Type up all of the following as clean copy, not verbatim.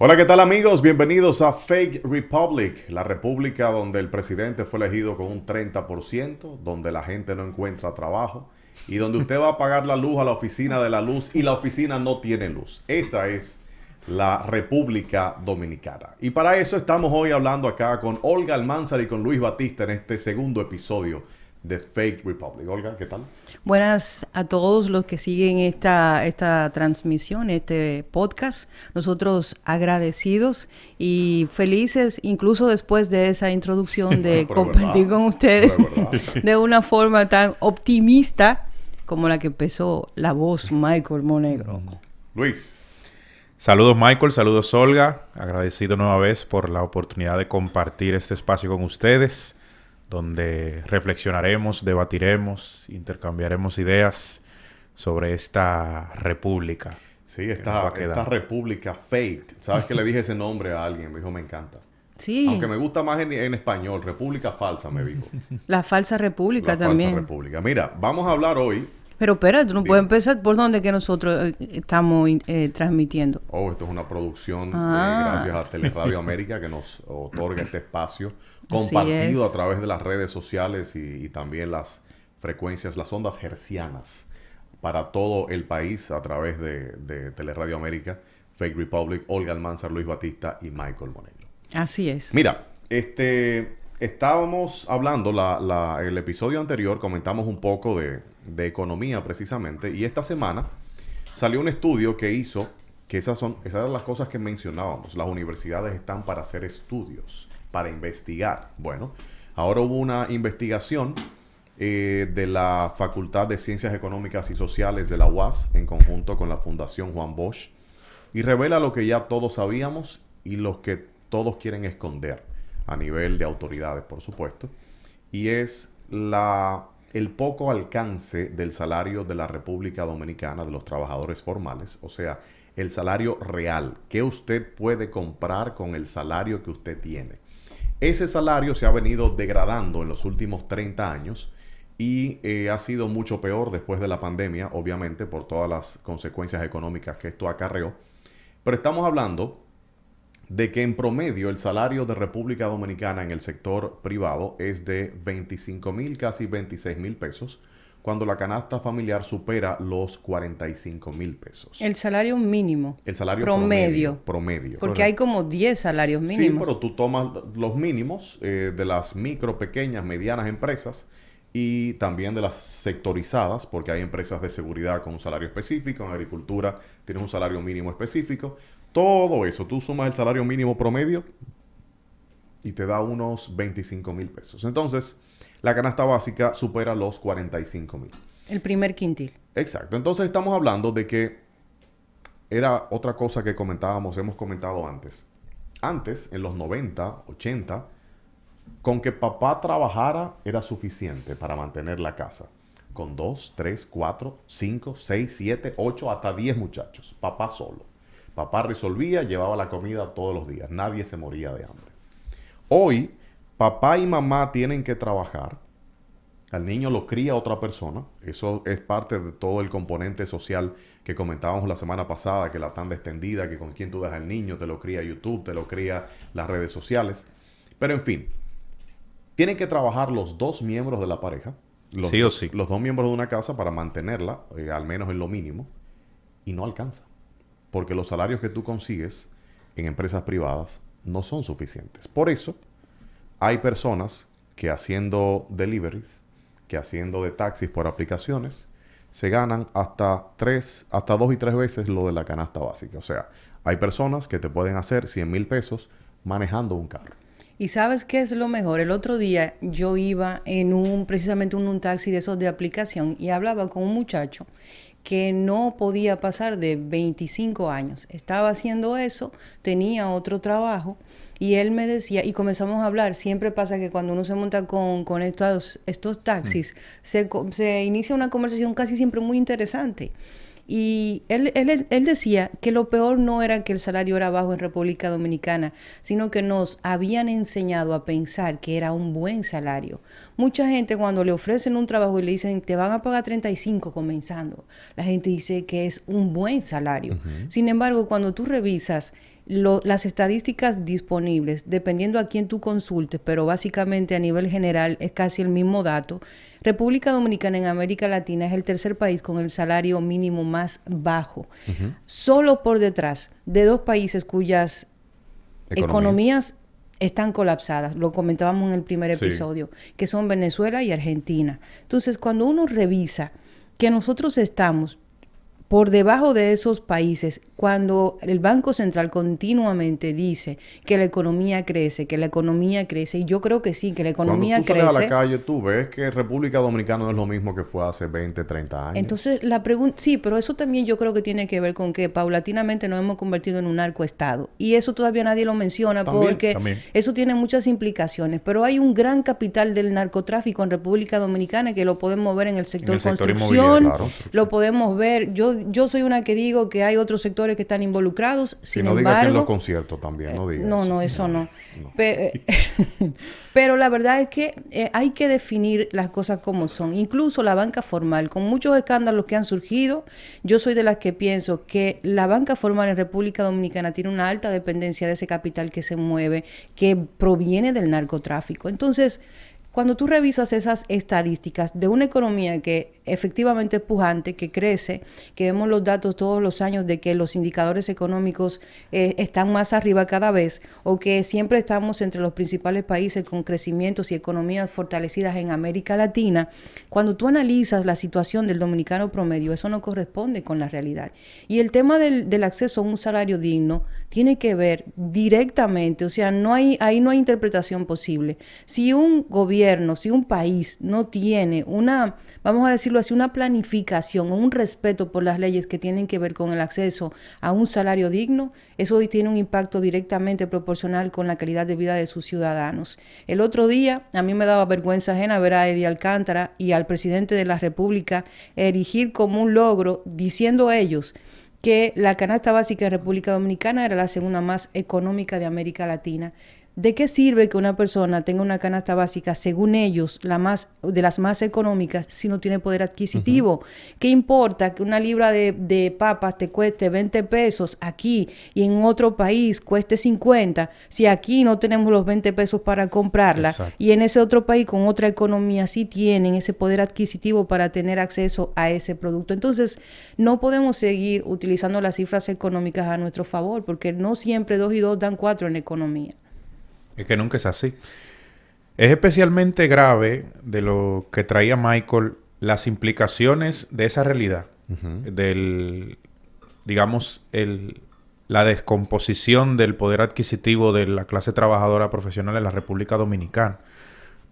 Hola, ¿qué tal amigos? Bienvenidos a Fake Republic, la república donde el presidente fue elegido con un 30%, donde la gente no encuentra trabajo y donde usted va a pagar la luz a la oficina de la luz y la oficina no tiene luz. Esa es la República Dominicana. Y para eso estamos hoy hablando acá con Olga Almanzar y con Luis Batista en este segundo episodio de Fake Republic. Olga, ¿qué tal? Buenas a todos los que siguen esta transmisión, este podcast. Nosotros agradecidos y felices, incluso después de esa introducción, de compartir con ustedes de una forma tan optimista como la que empezó la voz Michael Monegro. Luis. Saludos Michael, saludos Olga. Agradecido nueva vez por la oportunidad de compartir este espacio con ustedes, donde reflexionaremos, debatiremos, intercambiaremos ideas sobre esta república. Sí, esta república fake. ¿Sabes que le dije ese nombre a alguien? Me dijo, me encanta. Sí. Aunque me gusta más en español, república falsa, me dijo. La falsa república también. La falsa república. Mira, vamos a hablar hoy. Pero espera, tú no puedes empezar por donde que nosotros estamos transmitiendo. Oh, esto es una producción gracias a Teleradio América que nos otorga este espacio compartido a través de las redes sociales y también las frecuencias, las ondas hercianas para todo el país a través de Teleradio América, Fake Republic, Olga Almanzar, Luis Batista y Michael Monegro. Así es. Mira, estábamos hablando, el episodio anterior comentamos un poco de economía precisamente, y esta semana salió un estudio que hizo, que esas eran las cosas que mencionábamos. Las universidades están para hacer estudios, para investigar. Bueno, ahora hubo una investigación de la Facultad de Ciencias Económicas y Sociales de la UAS en conjunto con la Fundación Juan Bosch, y revela lo que ya todos sabíamos y lo que todos quieren esconder a nivel de autoridades, por supuesto, y es el poco alcance del salario de la República Dominicana, de los trabajadores formales, o sea, el salario real, que usted puede comprar con el salario que usted tiene. Ese salario se ha venido degradando en los últimos 30 años y ha sido mucho peor después de la pandemia, obviamente, por todas las consecuencias económicas que esto acarreó. Pero estamos hablando de que en promedio el salario de República Dominicana en el sector privado es de 25,000, casi 26,000 pesos, cuando la canasta familiar supera los 45,000 pesos. El salario mínimo. El salario promedio. Promedio. Porque hay como 10 salarios mínimos. Sí, pero tú tomas los mínimos de las micro, pequeñas, medianas empresas y también de las sectorizadas, porque hay empresas de seguridad con un salario específico, en agricultura tienes un salario mínimo específico. Todo eso, tú sumas el salario mínimo promedio y te da unos 25,000 pesos. Entonces, la canasta básica supera los 45,000. El primer quintil. Exacto. Entonces, estamos hablando de que era otra cosa que hemos comentado antes. Antes, en los 90, 80, con que papá trabajara era suficiente para mantener la casa. Con 2, 3, 4, 5, 6, 7, 8, hasta 10 muchachos. Papá solo. Papá resolvía, llevaba la comida todos los días. Nadie se moría de hambre. Hoy, papá y mamá tienen que trabajar. Al niño lo cría otra persona. Eso es parte de todo el componente social que comentábamos la semana pasada, que la tanda extendida, que con quién tú dejas al niño, te lo cría YouTube, te lo cría las redes sociales. Pero en fin, tienen que trabajar los dos miembros de la pareja. Sí o sí. Los dos miembros de una casa para mantenerla, al menos en lo mínimo, y no alcanza. Porque los salarios que tú consigues en empresas privadas no son suficientes. Por eso, hay personas que haciendo deliveries, que haciendo de taxis por aplicaciones, se ganan hasta 2 y 3 veces lo de la canasta básica. O sea, hay personas que te pueden hacer 100,000 pesos manejando un carro. ¿Y sabes qué es lo mejor? El otro día yo iba precisamente en un taxi de esos de aplicación y hablaba con un muchacho que no podía pasar de 25 años. Estaba haciendo eso, tenía otro trabajo y él me decía, y comenzamos a hablar. Siempre pasa que cuando uno se monta con estos taxis, se inicia una conversación casi siempre muy interesante. Y él decía que lo peor no era que el salario era bajo en República Dominicana, sino que nos habían enseñado a pensar que era un buen salario. Mucha gente cuando le ofrecen un trabajo y le dicen te van a pagar 35 comenzando, la gente dice que es un buen salario. Sin embargo, cuando tú revisas las estadísticas disponibles, dependiendo a quién tú consultes, pero básicamente a nivel general es casi el mismo dato. República Dominicana en América Latina es el tercer país con el salario mínimo más bajo, solo por detrás de dos países cuyas economías están colapsadas. Lo comentábamos en el primer episodio, que son Venezuela y Argentina. Entonces, cuando uno revisa que nosotros estamos por debajo de esos países, cuando el Banco Central continuamente dice que la economía crece, y yo creo que sí, que la economía crece. Cuando tú sales a la calle, tú ves que República Dominicana no es lo mismo que fue hace 20, 30 años. Entonces, la pregunta, sí, pero eso también yo creo que tiene que ver con que paulatinamente nos hemos convertido en un narcoestado. Y eso todavía nadie lo menciona porque eso tiene muchas implicaciones. Pero hay un gran capital del narcotráfico en República Dominicana que lo podemos ver en el sector construcción, lo podemos ver. Yo soy una que digo que hay otros sectores que están involucrados. Sin embargo, diga que en los conciertos también, no digas. No, eso no. Pero la verdad es que hay que definir las cosas como son. Incluso la banca formal, con muchos escándalos que han surgido, yo soy de las que pienso que la banca formal en República Dominicana tiene una alta dependencia de ese capital que se mueve, que proviene del narcotráfico. Entonces, cuando tú revisas esas estadísticas de una economía que efectivamente es pujante, que crece, que vemos los datos todos los años de que los indicadores económicos están más arriba cada vez, o que siempre estamos entre los principales países con crecimientos y economías fortalecidas en América Latina, cuando tú analizas la situación del dominicano promedio, eso no corresponde con la realidad. Y el tema del acceso a un salario digno tiene que ver directamente, o sea, ahí no hay interpretación posible. Si un gobierno, si un país no tiene una, vamos a decirlo así, una planificación o un respeto por las leyes que tienen que ver con el acceso a un salario digno, eso hoy tiene un impacto directamente proporcional con la calidad de vida de sus ciudadanos. El otro día, a mí me daba vergüenza ajena ver a Eddie Alcántara y al presidente de la República erigir como un logro, diciendo ellos que la canasta básica de República Dominicana era la segunda más económica de América Latina. ¿De qué sirve que una persona tenga una canasta básica, según ellos, de las más económicas, si no tiene poder adquisitivo? ¿Qué importa que una libra de papas te cueste 20 pesos aquí y en otro país cueste 50, si aquí no tenemos los 20 pesos para comprarla? Exacto. Y en ese otro país con otra economía sí tienen ese poder adquisitivo para tener acceso a ese producto? Entonces, no podemos seguir utilizando las cifras económicas a nuestro favor, porque no siempre 2 y 2 dan 4 en economía. Es que nunca es así. Es especialmente grave de lo que traía Michael las implicaciones de esa realidad, la descomposición del poder adquisitivo de la clase trabajadora profesional en la República Dominicana.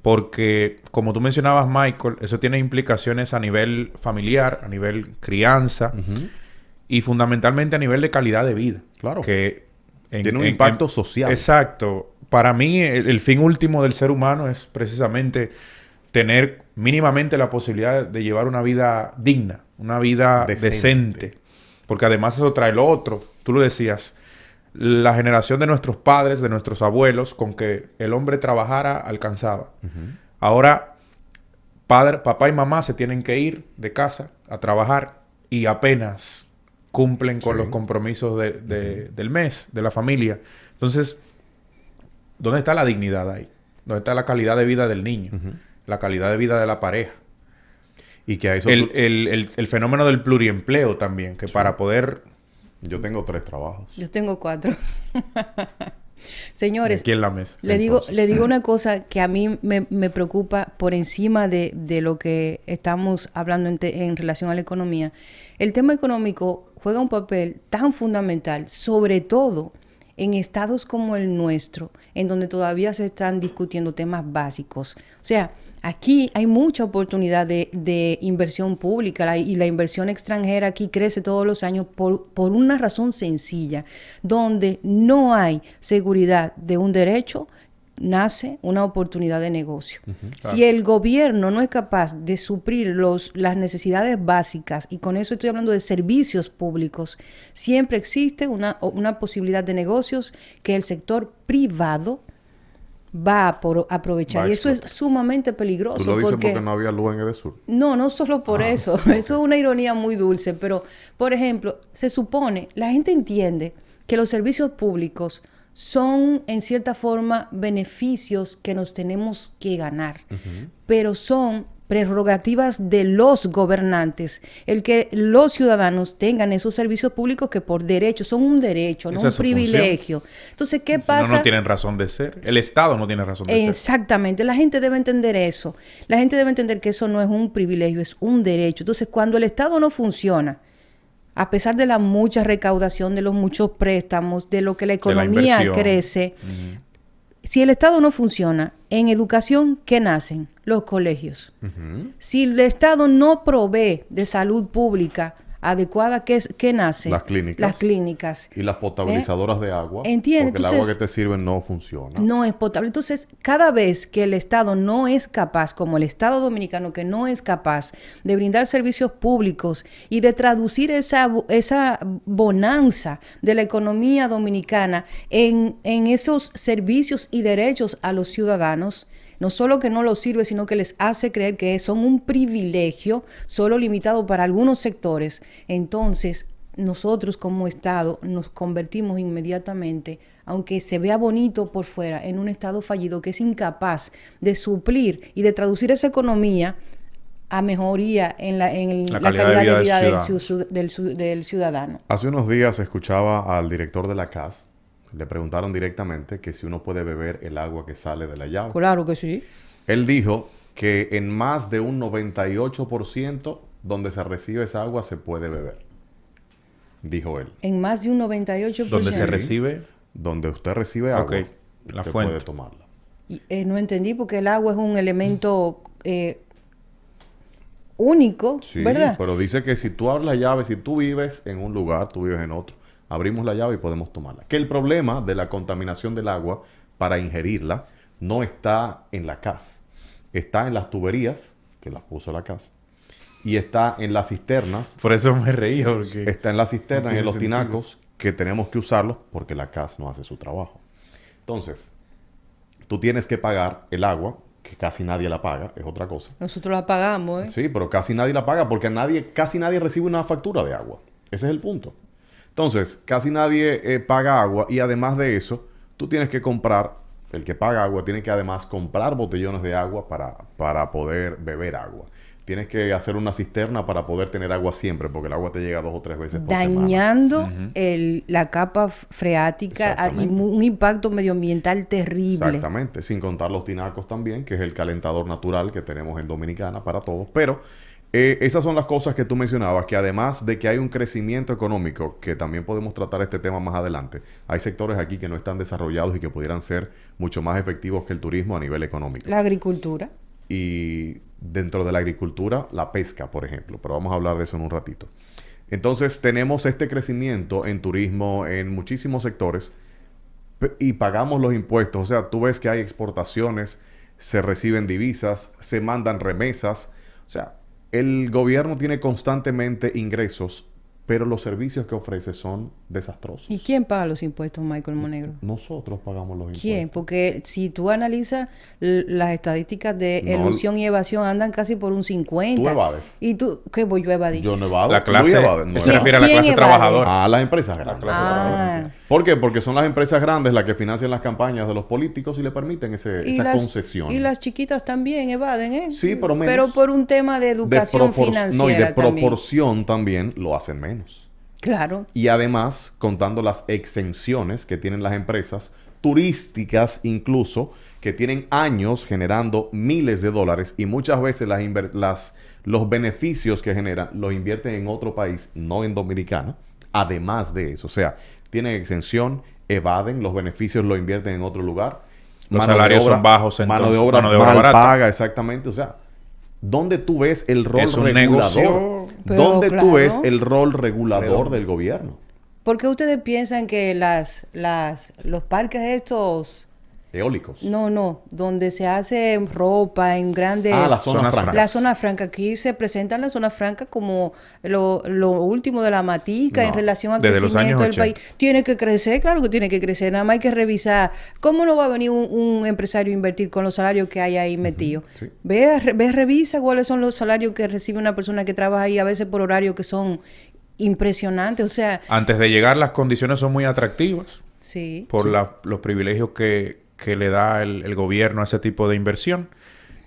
Porque, como tú mencionabas, Michael, eso tiene implicaciones a nivel familiar, a nivel crianza y fundamentalmente a nivel de calidad de vida. Claro. Que tiene un impacto social. Exacto. Para mí, el fin último del ser humano es precisamente tener mínimamente la posibilidad de llevar una vida digna, una vida decente. Porque además eso trae lo otro. Tú lo decías, la generación de nuestros padres, de nuestros abuelos, con que el hombre trabajara, alcanzaba. Ahora, papá y mamá se tienen que ir de casa a trabajar y apenas cumplen con los compromisos del mes, de la familia. Entonces, ¿dónde está la dignidad ahí? ¿Dónde está la calidad de vida del niño? La calidad de vida de la pareja. Y que a eso el fenómeno del pluriempleo también, que para poder... Yo tengo 3 trabajos. Yo tengo 4. Señores, aquí en la mesa. Le digo una cosa que a mí me preocupa por encima de lo que estamos hablando en relación a la economía. El tema económico juega un papel tan fundamental, sobre todo en estados como el nuestro, en donde todavía se están discutiendo temas básicos. O sea, aquí hay mucha oportunidad de inversión pública y la inversión extranjera aquí crece todos los años por una razón sencilla. Donde no hay seguridad de un derecho, nace una oportunidad de negocio. Claro. Si el gobierno no es capaz de suplir las necesidades básicas, y con eso estoy hablando de servicios públicos, siempre existe una posibilidad de negocios que el sector privado va a aprovechar. Y eso es sumamente peligroso. ¿Tú lo dices porque no había luz en Edesur? No solo por eso. Eso es una ironía muy dulce. Pero, por ejemplo, se supone, la gente entiende que los servicios públicos son, en cierta forma, beneficios que nos tenemos que ganar, pero son prerrogativas de los gobernantes, el que los ciudadanos tengan esos servicios públicos que por derecho, son un derecho, no un privilegio. Entonces, ¿qué pasa? No tienen razón de ser. El Estado no tiene razón de ser. Exactamente. La gente debe entender eso. La gente debe entender que eso no es un privilegio, es un derecho. Entonces, cuando el Estado no funciona, a pesar de la mucha recaudación, de los muchos préstamos, de lo que la economía crece, si el Estado no funciona, en educación, ¿qué nacen? Los colegios. Si el Estado no provee de salud pública adecuada, ¿qué nace? Las clínicas. Las clínicas. Y las potabilizadoras de agua. ¿Entiendes? Porque el agua que te sirven no funciona. No es potable. Entonces, cada vez que el Estado no es capaz, como el Estado dominicano, que no es capaz de brindar servicios públicos y de traducir esa bonanza de la economía dominicana en esos servicios y derechos a los ciudadanos, no solo que no los sirve, sino que les hace creer que son un privilegio solo limitado para algunos sectores. Entonces, nosotros como Estado nos convertimos inmediatamente, aunque se vea bonito por fuera, en un Estado fallido que es incapaz de suplir y de traducir esa economía a mejoría en la calidad de vida del ciudadano. Hace unos días escuchaba al director de la CAS. Le preguntaron directamente que si uno puede beber el agua que sale de la llave. Claro que sí. Él dijo que en más de un 98% donde se recibe esa agua se puede beber. Dijo él. En más de un 98%. ¿Dónde se recibe? Donde usted recibe agua, la usted fuente. puede tomarla. No entendí porque el agua es un elemento único, Sí, ¿verdad? pero dice que si tú abres la llave, si tú vives en un lugar, tú vives en otro, abrimos la llave y podemos tomarla. Que el problema de la contaminación del agua para ingerirla no está en la CAS. Está en las tuberías, que las puso la CAS. Y está en las cisternas. Por eso me reía. Porque Está en las cisternas, no en los tiene tinacos, que tenemos que usarlos porque la CAS no hace su trabajo. Entonces, tú tienes que pagar el agua, que casi nadie la paga, es otra cosa. Nosotros la pagamos, ¿eh? Sí, pero casi nadie la paga porque casi nadie recibe una factura de agua. Ese es el punto. Entonces, casi nadie paga agua y además de eso, tú tienes que comprar, el que paga agua tiene que además comprar botellones de agua para poder beber agua. Tienes que hacer una cisterna para poder tener agua siempre, porque el agua te llega 2 o 3 veces por semana. Dañando la capa freática y un impacto medioambiental terrible. Exactamente, sin contar los tinacos también, que es el calentador natural que tenemos en Dominicana para todos. Pero esas son las cosas que tú mencionabas, que además de que hay un crecimiento económico, que también podemos tratar este tema más adelante, hay sectores aquí que no están desarrollados y que pudieran ser mucho más efectivos que el turismo a nivel económico. La agricultura. Y dentro de la agricultura, la pesca, por ejemplo. Pero vamos a hablar de eso en un ratito. Entonces, tenemos este crecimiento en turismo en muchísimos sectores y pagamos los impuestos. O sea, tú ves que hay exportaciones, se reciben divisas, se mandan remesas. O sea, el gobierno tiene constantemente ingresos, pero los servicios que ofrece son desastrosos. ¿Y quién paga los impuestos, Michael Monegro? Nosotros pagamos los impuestos. ¿Quién? Porque si tú analizas las estadísticas de elusión y evasión andan casi por un 50. ¿Tú evades? ¿Y tú? ¿Qué voy yo a evadir? Yo no evado. La clase, Luis evade. No se evade. refiere a la clase evade? trabajadora. A las empresas grandes. ¿Por qué? Porque son las empresas grandes las que financian las campañas de los políticos y le permiten esa concesión. Y las chiquitas también evaden, ¿eh? Sí, pero menos. Pero por un tema de educación financiera. No, y de también. proporción también lo hacen menos. Claro. Y además, contando las exenciones que tienen las empresas, turísticas incluso, que tienen años generando miles de dólares y muchas veces los beneficios que generan los invierten en otro país, no en Dominicana, además de eso. O sea, tienen exención, evaden, los beneficios los invierten en otro lugar. Los salarios son bajos, entonces, mano de obra mal barata. paga, exactamente. O sea, ¿dónde tú ves el rol Es un regulador? negocio. ¿Dónde Pero, tú claro. ves el rol regulador del gobierno? ¿Por qué ustedes piensan que los parques estos... Eólicos. No, donde se hace ropa en grandes... La zona franca. La zona franca. Aquí se presentan la zona franca como lo último de la matica en relación al desde los crecimiento años del país. Tiene que crecer, claro que tiene que crecer. Nada más hay que revisar cómo no va a venir un empresario a invertir con los salarios que hay ahí metidos. Sí. Revisa cuáles son los salarios que recibe una persona que trabaja ahí, a veces por horario que son impresionante, o sea... Antes de llegar, las condiciones son muy atractivas Sí. por los privilegios que le da el gobierno a ese tipo de inversión.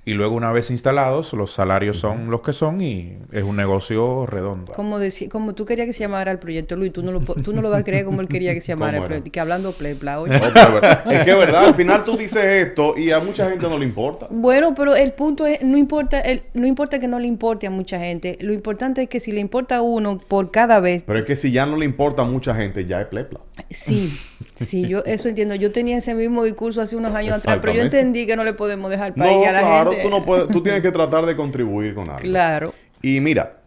Y luego, una vez instalados, los salarios son los que son y es un negocio redondo. Como tú querías que se llamara el proyecto, Luis, tú no lo vas a creer como él quería que se llamara el proyecto. Que hablando plepla, oye. No, pero es que es verdad, al final tú dices esto y a mucha gente no le importa. Bueno, pero el punto es, no importa que no le importe a mucha gente. Lo importante es que si le importa a uno por cada vez. Pero es que si ya no le importa a mucha gente, ya es plepla. Sí, yo eso entiendo. Yo tenía ese mismo discurso hace unos años atrás, pero yo Exactamente. entendí que no le podemos dejar el país No, a la claro, gente. tú no puedes, tú tienes que tratar de contribuir con algo. Claro. Y mira,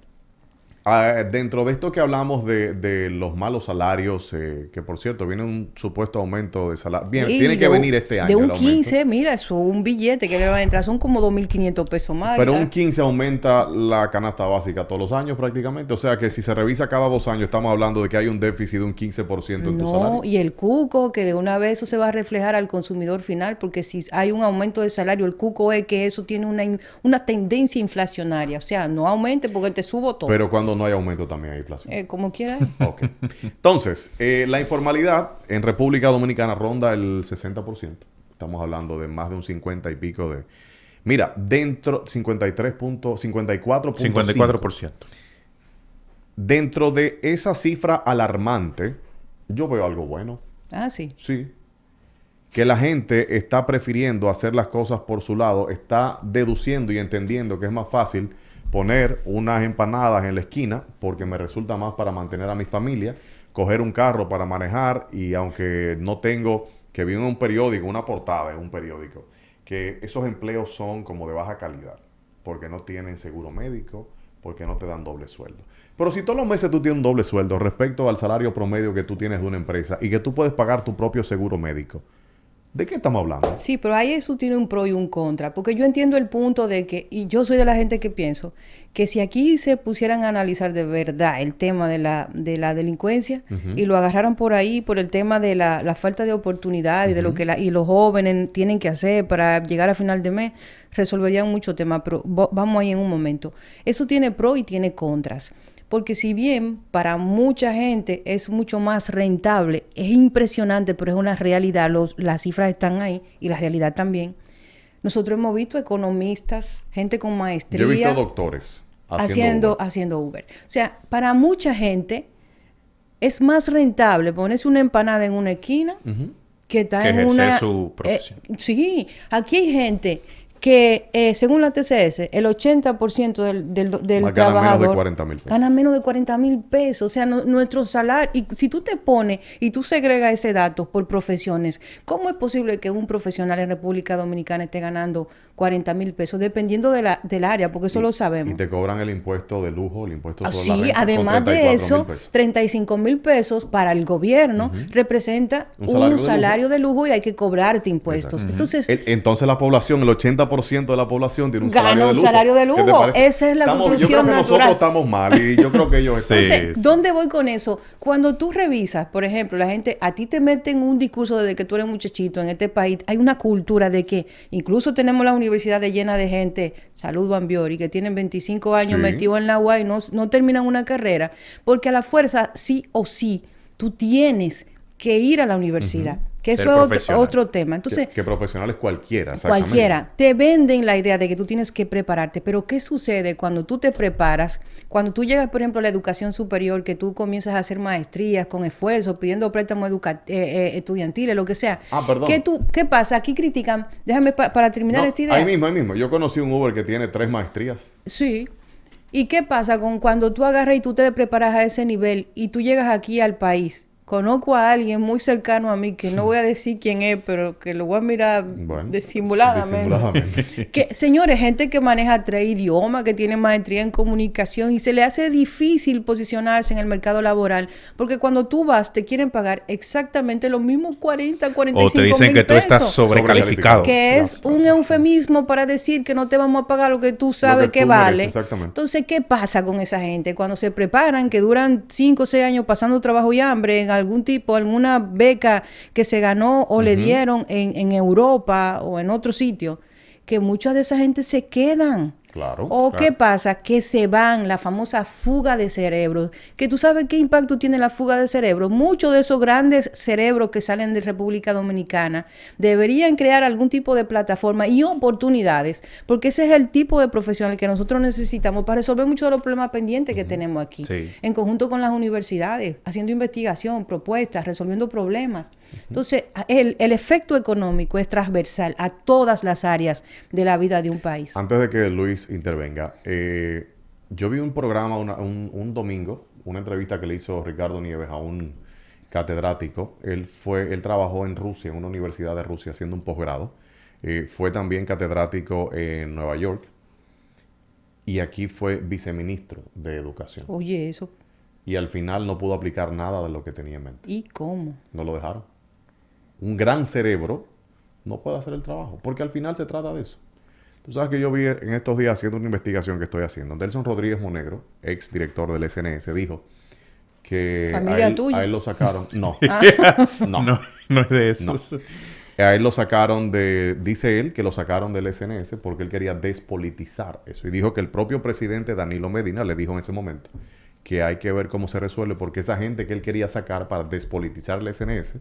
dentro de esto que hablamos de los malos salarios, que por cierto, viene un supuesto aumento de salario. Bien, Y tiene que venir este año. De el un aumento. 15, mira, eso un billete que le va a entrar, son como 2.500 pesos más. Pero ¿verdad? un 15 aumenta la canasta básica todos los años prácticamente. O sea que si se revisa cada 2 años, estamos hablando de que hay un déficit de un 15% en tu salario. No, y el cuco, que de una vez eso se va a reflejar al consumidor final, porque si hay un aumento de salario, el cuco es que eso tiene una tendencia inflacionaria. O sea, no aumente porque te subo todo. Pero cuando no hay aumento también hay inflación. Como quieras. Ok. Entonces, la informalidad en República Dominicana ronda el 60%. Estamos hablando de más de un 50 y pico de... Mira, dentro 54.5. 54%. Dentro de esa cifra alarmante, yo veo algo bueno. Ah, sí. Sí. Que la gente está prefiriendo hacer las cosas por su lado, está deduciendo y entendiendo que es más fácil poner unas empanadas en la esquina porque me resulta más para mantener a mi familia, coger un carro para manejar y aunque no tengo, que vi en un periódico, una portada en un periódico, que esos empleos son como de baja calidad porque no tienen seguro médico, porque no te dan doble sueldo. Pero si todos los meses tú tienes un doble sueldo respecto al salario promedio que tú tienes de una empresa y que tú puedes pagar tu propio seguro médico, ¿de qué estamos hablando? Sí, pero ahí eso tiene un pro y un contra, porque yo entiendo el punto de que, y yo soy de la gente que pienso, que si aquí se pusieran a analizar de verdad el tema de la delincuencia y lo agarraran por ahí, por el tema de la falta de oportunidad y de lo que y los jóvenes tienen que hacer para llegar a final de mes, resolverían muchos temas, pero vamos ahí en un momento. Eso tiene pro y tiene contras. Porque si bien para mucha gente es mucho más rentable, es impresionante, pero es una realidad, las cifras están ahí y la realidad también. Nosotros hemos visto economistas, gente con maestría. Yo he visto doctores haciendo Uber. O sea, para mucha gente es más rentable ponerse una empanada en una esquina que estar Que en ejercer una... su profesión. Sí, aquí hay gente que según la TCS, el 80% del trabajador gana menos de 40,000 pesos. gana menos de 40,000 pesos. O sea, nuestro salario, y si tú te pones y tú segregas ese dato por profesiones, ¿cómo es posible que un profesional en República Dominicana esté ganando 40,000 pesos? Dependiendo del área, porque eso lo sabemos. Y te cobran el impuesto de lujo, el impuesto sobre la Sí, renta, además con de eso, 34,000 pesos. 35,000 pesos para el gobierno representa un salario de lujo y hay que cobrarte impuestos. Entonces, Entonces la población, el 80% de la población tiene un salario de lujo. salario de ¿Qué te lujo. parece? Esa es la conclusión Yo creo que natural. nosotros estamos mal y yo creo que ellos están... Entonces, Sí. ¿dónde voy con eso? Cuando tú revisas, por ejemplo, la gente, a ti te meten un discurso desde que tú eres muchachito en este país, hay una cultura de que incluso tenemos las universidades llenas de gente, salud Bambiori, que tienen 25 años Sí. metidos en la UA y no terminan una carrera, porque a la fuerza, sí o sí, tú tienes que ir a la universidad. Que Ser eso es profesional. otro tema. Entonces, que profesionales cualquiera, exactamente. cualquiera, te venden la idea de que tú tienes que prepararte, pero ¿qué sucede cuando tú te preparas? Cuando tú llegas, por ejemplo, a la educación superior, que tú comienzas a hacer maestrías con esfuerzo, pidiendo préstamos estudiantiles, lo que sea. Perdón. ¿Qué pasa? Aquí critican, déjame para terminar No, esta idea. ahí mismo. Yo conocí un Uber que tiene 3 maestrías. Sí. ¿Y qué pasa con cuando tú agarras y tú te preparas a ese nivel y tú llegas aquí al país? Conozco a alguien muy cercano a mí, que no voy a decir quién es, pero que lo voy a mirar disimuladamente. Que, señores, gente que maneja 3 idiomas, que tiene maestría en comunicación y se le hace difícil posicionarse en el mercado laboral, porque cuando tú vas te quieren pagar exactamente los mismos 40, 45 O te dicen que tú estás sobrecalificado. Que es un eufemismo para decir que no te vamos a pagar lo que tú sabes que tú vale. mereces, exactamente. Entonces, ¿qué pasa con esa gente? Cuando se preparan, que duran 5 o 6 años pasando trabajo y hambre en algún tipo, alguna beca que se ganó o le dieron en Europa o en otro sitio, que mucha de esa gente se quedan. Claro. ¿O claro. qué pasa? Que se van, la famosa fuga de cerebros. Que tú sabes qué impacto tiene la fuga de cerebros. Muchos de esos grandes cerebros que salen de República Dominicana deberían crear algún tipo de plataforma y oportunidades, porque ese es el tipo de profesional que nosotros necesitamos para resolver muchos de los problemas pendientes que tenemos aquí. Sí. En conjunto con las universidades, haciendo investigación, propuestas, resolviendo problemas. Entonces, el efecto económico es transversal a todas las áreas de la vida de un país. Antes de que Luis intervenga, yo vi un programa un domingo, una entrevista que le hizo Ricardo Nieves a un catedrático. Él trabajó en Rusia, en una universidad de Rusia, haciendo un posgrado. Fue también catedrático en Nueva York. Y aquí fue viceministro de Educación. Oye, eso. Y al final no pudo aplicar nada de lo que tenía en mente. ¿Y cómo? No lo dejaron. Un gran cerebro no puede hacer el trabajo, porque al final se trata de eso. Tú sabes que yo vi en estos días haciendo una investigación que estoy haciendo. Delson Rodríguez Monegro, ex director del SNS, dijo que ¿Familia tuya? a él lo sacaron. No. No, no es de No. esos. A él lo sacaron dice él que lo sacaron del SNS porque él quería despolitizar eso. Y dijo que el propio presidente Danilo Medina le dijo en ese momento que hay que ver cómo se resuelve porque esa gente que él quería sacar para despolitizar el SNS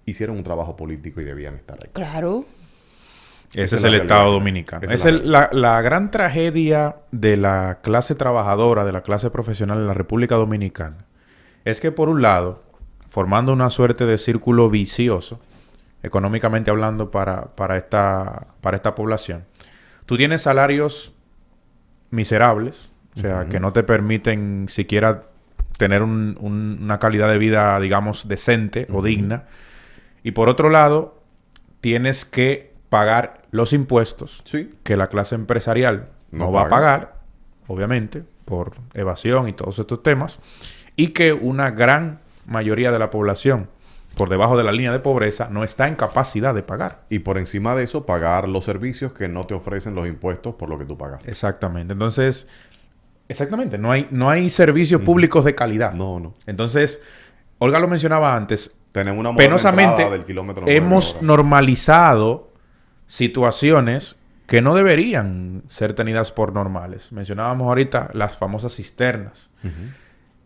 hicieron un trabajo político y debían estar ahí. Claro. Ese es la el realidad. Estado Dominicano. Esa es Es la gran tragedia de la clase trabajadora, de la clase profesional en la República Dominicana. Es que, por un lado, formando una suerte de círculo vicioso, económicamente hablando, para esta población, tú tienes salarios miserables, o sea, que no te permiten siquiera tener una calidad de vida, digamos, decente o digna. Y por otro lado, tienes que pagar los impuestos Sí. que la clase empresarial no No va a paga. pagar, obviamente, por evasión y todos estos temas, y que una gran mayoría de la población por debajo de la línea de pobreza no está en capacidad de pagar. Y por encima de eso, pagar los servicios que no te ofrecen los impuestos por lo que tú pagas. Exactamente. Entonces, no hay servicios públicos de calidad. No. Entonces, Olga lo mencionaba antes, Tenemos una moderna penosamente entrada del kilómetro 9 hemos ahora. normalizado situaciones que no deberían ser tenidas por normales. Mencionábamos ahorita las famosas cisternas.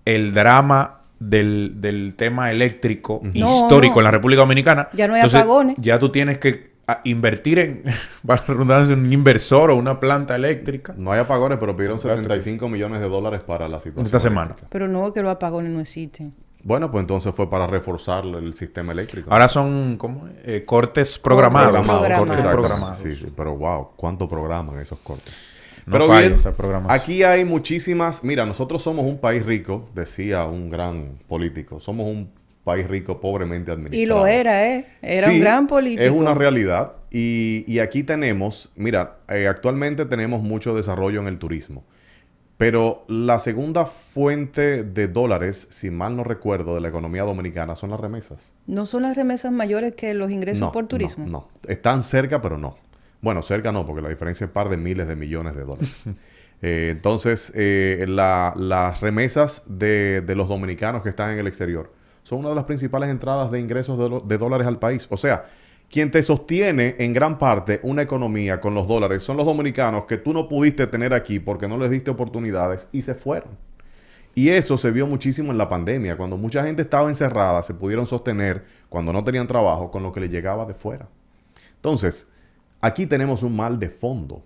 El drama del tema eléctrico histórico No. en la República Dominicana. Ya no hay Entonces, apagones. ya tú tienes que invertir en, para la redundancia, un inversor o una planta eléctrica. No hay apagones, pero pidieron 75 millones de dólares para la situación. Esta semana. eléctrica. Pero no, que los apagones no existen. Bueno, pues entonces fue para reforzar el sistema eléctrico. Ahora son cortes programados. Programados. Cortes Exacto. programados. Sí, pero wow, ¿cuánto programan esos cortes? No Pero falla bien, esa programación. aquí hay muchísimas... Mira, nosotros somos un país rico, decía un gran político. Somos un país rico, pobremente administrado. Y lo era, ¿eh? Era Sí, un gran político. Es una realidad. Y aquí tenemos... Mira, actualmente tenemos mucho desarrollo en el turismo. Pero la segunda fuente de dólares, si mal no recuerdo, de la economía dominicana son las remesas. ¿No son las remesas mayores que los ingresos por turismo? No. Están cerca, pero no. Bueno, cerca no, porque la diferencia es par de miles de millones de dólares. Entonces, las remesas de los dominicanos que están en el exterior son una de las principales entradas de ingresos de dólares al país. O sea, quien te sostiene en gran parte una economía con los dólares son los dominicanos que tú no pudiste tener aquí porque no les diste oportunidades y se fueron. Y eso se vio muchísimo en la pandemia. Cuando mucha gente estaba encerrada, se pudieron sostener cuando no tenían trabajo con lo que les llegaba de fuera. Entonces, aquí tenemos un mal de fondo.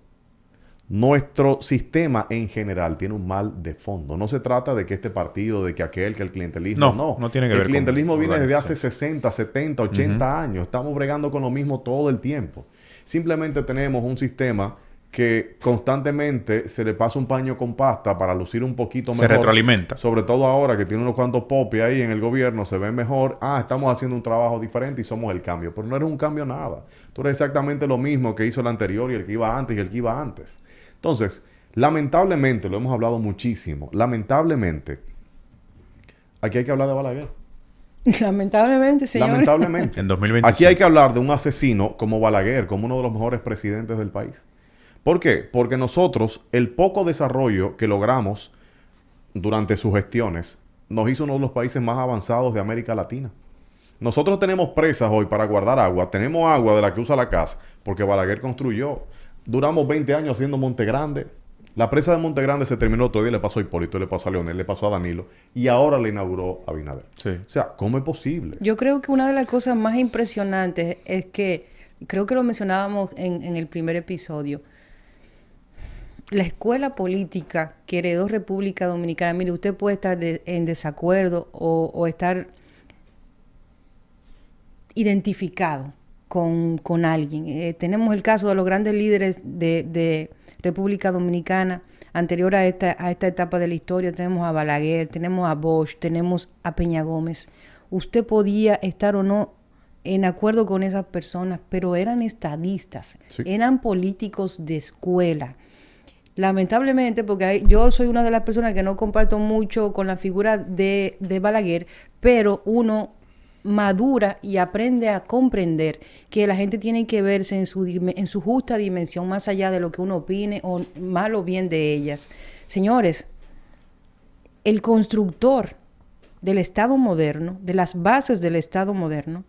Nuestro sistema en general tiene un mal de fondo. No se trata de que este partido, de que aquel, que el clientelismo. No tiene que ver El con clientelismo viene desde organización. hace 60, 70, 80 años. Estamos bregando con lo mismo todo el tiempo. Simplemente tenemos un sistema que constantemente se le pasa un paño con pasta para lucir un poquito mejor. Se retroalimenta. Sobre todo ahora que tiene unos cuantos popis ahí en el gobierno, se ve mejor. Estamos haciendo un trabajo diferente y somos el cambio. Pero no eres un cambio nada. Tú eres exactamente lo mismo que hizo el anterior y el que iba antes y el que iba antes. Entonces, lamentablemente, lo hemos hablado muchísimo, lamentablemente, aquí hay que hablar de Balaguer. Lamentablemente, señor. Lamentablemente. En 2025. Aquí hay que hablar de un asesino como Balaguer, como uno de los mejores presidentes del país. ¿Por qué? Porque nosotros, el poco desarrollo que logramos durante sus gestiones, nos hizo uno de los países más avanzados de América Latina. Nosotros tenemos presas hoy para guardar agua. Tenemos agua de la que usa la casa, porque Balaguer construyó. Duramos 20 años haciendo Monte Grande. La presa de Monte Grande se terminó todavía, le pasó a Hipólito, le pasó a Leonel, le pasó a Danilo y ahora le inauguró a Abinader. Sí. O sea, ¿cómo es posible? Yo creo que una de las cosas más impresionantes es que, creo que lo mencionábamos en el primer episodio, la escuela política que heredó República Dominicana, mire, usted puede estar en desacuerdo o estar identificado con alguien. Tenemos el caso de los grandes líderes de República Dominicana anterior a esta etapa de la historia. Tenemos a Balaguer, tenemos a Bosch, tenemos a Peña Gómez. Usted podía estar o no en acuerdo con esas personas, pero eran estadistas, Sí. eran políticos de escuela. Lamentablemente, porque yo soy una de las personas que no comparto mucho con la figura de Balaguer, pero uno madura y aprende a comprender que la gente tiene que verse en su justa dimensión, más allá de lo que uno opine o mal o bien de ellas. Señores, el constructor del Estado moderno, de las bases del Estado moderno,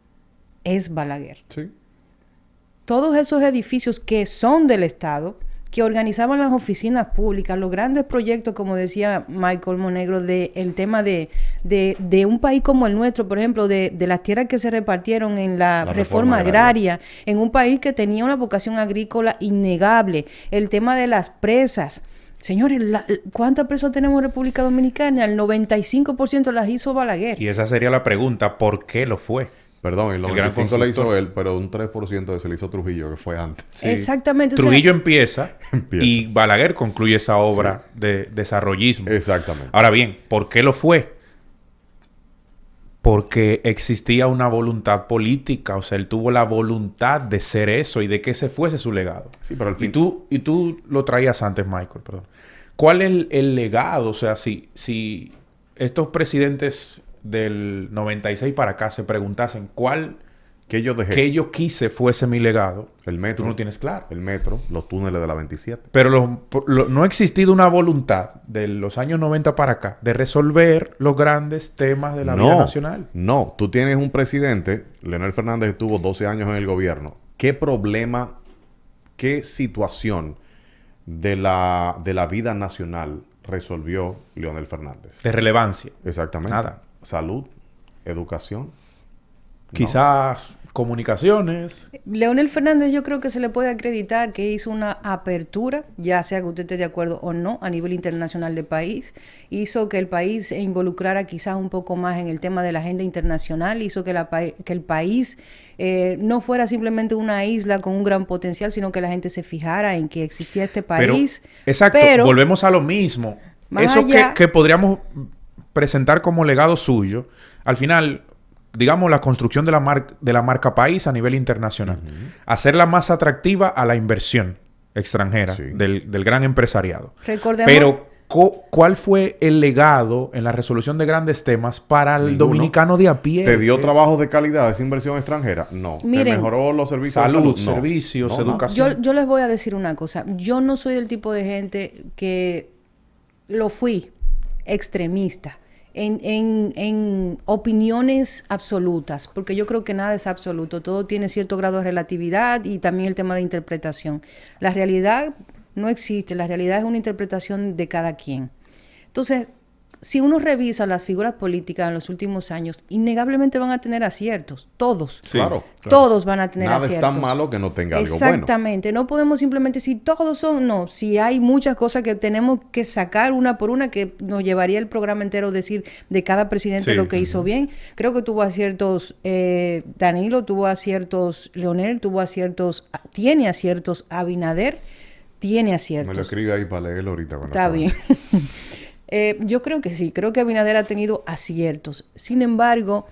es Balaguer. Sí. Todos esos edificios que son del Estado, que organizaban las oficinas públicas, los grandes proyectos, como decía Michael Monegro, el tema de un país como el nuestro, por ejemplo, de las tierras que se repartieron en la reforma agraria, en un país que tenía una vocación agrícola innegable, el tema de las presas. Señores, ¿cuántas presas tenemos en República Dominicana? El 95% las hizo Balaguer. Y esa sería la pregunta, ¿por qué lo fue? Perdón, el El gran 95 le hizo constructor. él, pero un 3% se le hizo Trujillo, que fue antes. Sí. Exactamente. o sea, Trujillo empieza Empieza. y Balaguer concluye esa obra de desarrollismo. Exactamente. Ahora bien, ¿por qué lo fue? Porque existía una voluntad política, o sea, él tuvo la voluntad de ser eso y de que ese fuese su legado. Sí, pero al fin... Y tú lo traías antes, Michael, perdón. ¿Cuál es el legado? O sea, si estos presidentes del 96 para acá se preguntasen ¿Qué yo dejé? que yo quise fuese mi legado, El metro. tú no tienes claro. El metro, los túneles de la 27. Pero no ha existido una voluntad de los años 90 para acá de resolver los grandes temas de la vida nacional. No, tú tienes un presidente, Leonel Fernández estuvo 12 años en el gobierno. ¿Qué problema, qué situación de la vida nacional resolvió Leonel Fernández? De relevancia. Exactamente. Nada. Salud, educación. Quizás comunicaciones. Leonel Fernández yo creo que se le puede acreditar que hizo una apertura, ya sea que usted esté de acuerdo o no, a nivel internacional del país. Hizo que el país se involucrara quizás un poco más en el tema de la agenda internacional. Hizo que el país no fuera simplemente una isla con un gran potencial, sino que la gente se fijara en que existía este país. Exacto. Pero, volvemos a lo mismo. Más Eso allá- que podríamos presentar como legado suyo, al final, digamos, la construcción de la marca país a nivel internacional. Hacerla más atractiva a la inversión extranjera Sí. del gran empresariado. recordemos... Pero, ¿cuál fue el legado en la resolución de grandes temas para el Ninguno. dominicano de a pie? ¿Te dio trabajos de calidad esa inversión extranjera? No. ¿Te Miren, mejoró los servicios salud, de salud? No. servicios, No, educación. Yo les voy a decir una cosa. Yo no soy el tipo de gente que lo fui extremista en opiniones absolutas, porque yo creo que nada es absoluto. Todo tiene cierto grado de relatividad y también el tema de interpretación. La realidad no existe. La realidad es una interpretación de cada quien. Entonces, si uno revisa las figuras políticas en los últimos años, innegablemente van a tener aciertos. Todos. Sí, Claro. Todos van a tener Nada aciertos. es tan malo que no tenga algo bueno. Exactamente. No podemos simplemente decir todos son... No. Si hay muchas cosas que tenemos que sacar una por una, que nos llevaría el programa entero decir de cada presidente Sí. lo que hizo bien. Creo que tuvo aciertos Danilo, tuvo aciertos Leonel, tuvo aciertos... Tiene aciertos Abinader, tiene aciertos. Me lo escribe ahí para leerlo ahorita. cuando Está acabe. bien. Yo creo que sí, creo que Abinader ha tenido aciertos. Sin embargo,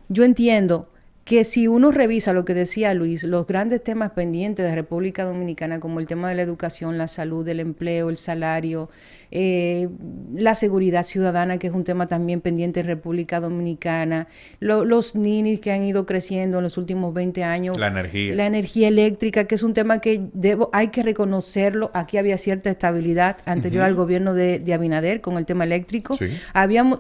yo entiendo que si uno revisa lo que decía Luis, los grandes temas pendientes de República Dominicana, como el tema de la educación, la salud, el empleo, el salario, la seguridad ciudadana, que es un tema también pendiente en República Dominicana, los ninis que han ido creciendo en los últimos 20 años. La energía. La energía eléctrica, que es un tema que hay que reconocerlo. Aquí había cierta estabilidad anterior al gobierno de Abinader con el tema eléctrico. Sí.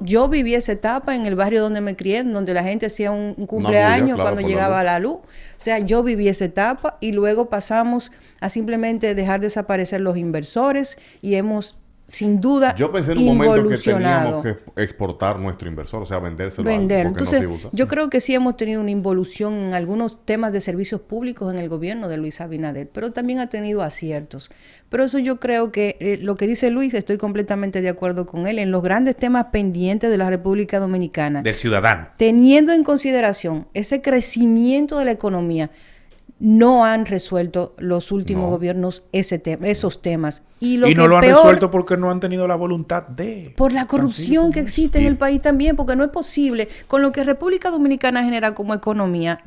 Yo viví esa etapa en el barrio donde me crié, donde la gente hacía un cumpleaños claro, cuando por llegaba la la luz. O sea, yo viví esa etapa y luego pasamos a simplemente dejar desaparecer los inversores y hemos, sin duda, Yo pensé en un momento que teníamos que exportar nuestro inversor, o sea, vendérselo. Entonces, no se usa. yo creo que sí hemos tenido una involución en algunos temas de servicios públicos en el gobierno de Luis Abinader, pero también ha tenido aciertos. Pero eso yo creo que lo que dice Luis, estoy completamente de acuerdo con él, en los grandes temas pendientes de la República Dominicana. Del ciudadano. Teniendo en consideración ese crecimiento de la economía, no han resuelto los últimos gobiernos esos temas. Y no lo han resuelto porque no han tenido la voluntad de... Por la corrupción que existe en el país también, porque no es posible. Con lo que República Dominicana genera como economía,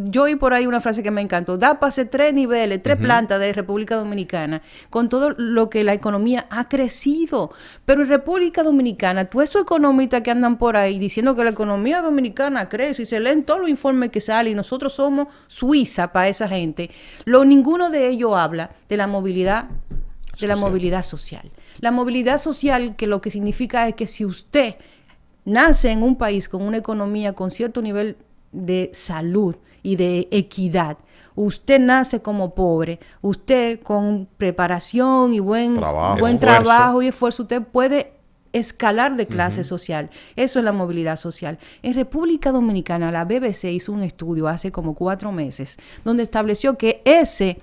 yo oí por ahí una frase que me encantó, da para hacer 3 niveles, 3 plantas de República Dominicana, con todo lo que la economía ha crecido. Pero en República Dominicana, todos esos economistas que andan por ahí diciendo que la economía dominicana crece y se leen todos los informes que salen y nosotros somos Suiza para esa gente, ninguno de ellos habla de la movilidad social. La movilidad social, que lo que significa es que si usted nace en un país con una economía con cierto nivel de salud y de equidad, usted nace como pobre, usted con preparación y buen trabajo y esfuerzo, usted puede escalar de clase social. Eso es la movilidad social. En República Dominicana, la BBC hizo un estudio hace como 4 meses, donde estableció que ese